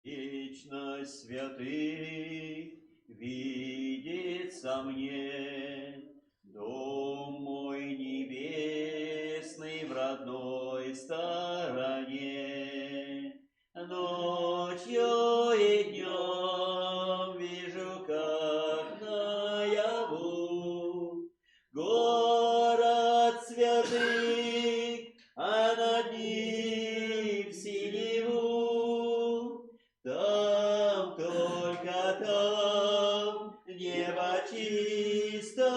Вечность святых видится мне, дом мой небесный в родной стороне. Ночью и днем вижу, как наяву, город святых, а над ним синеву. Там, только там, небо чисто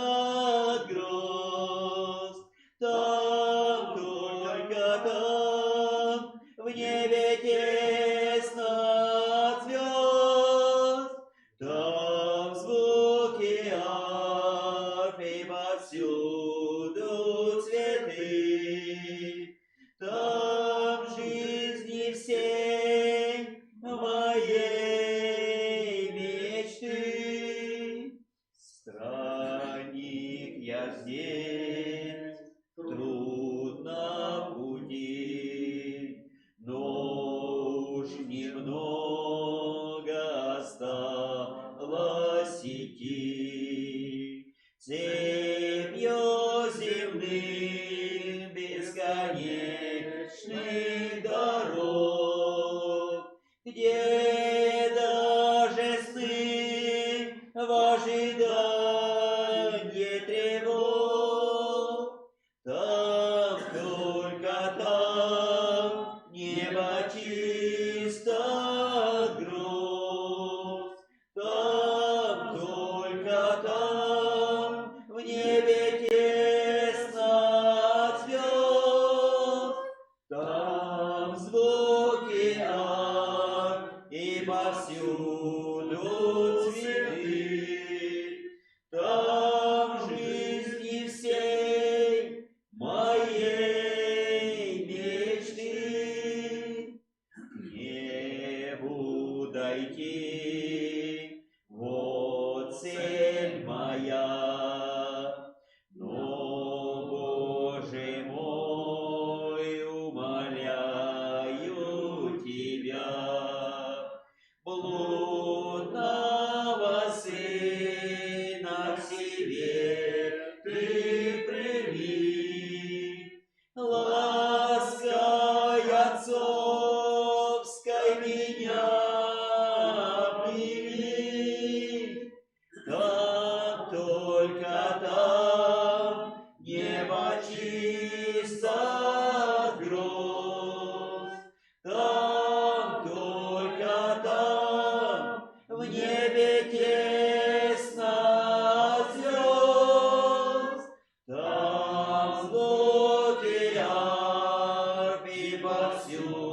от гроз. Там, только там, в небе тесно от звезд. Там звуки арф и повсюду цветы. Там жизни всей моей мечты. Странник я здесь, в трудном пути, но уж немного осталось идти. Цепью земных бесконечных дорог, где даже сны в ожидании тревог. Там, только там, небо чисто от гроз. Там, только там, в небе тесно от звезд. Там звуки арф и повсюду цветы. Там жизни всей моей мечты. К небу дойти, вот цель моя. Но, Боже мой, умоляю Тебя, блудного сына к себе Ты прими, лаской отцовской меня обними. Там, только там, небо чисто от гроз. Там, только там, в небе тесно от звезд. Там звуки арф и повсюду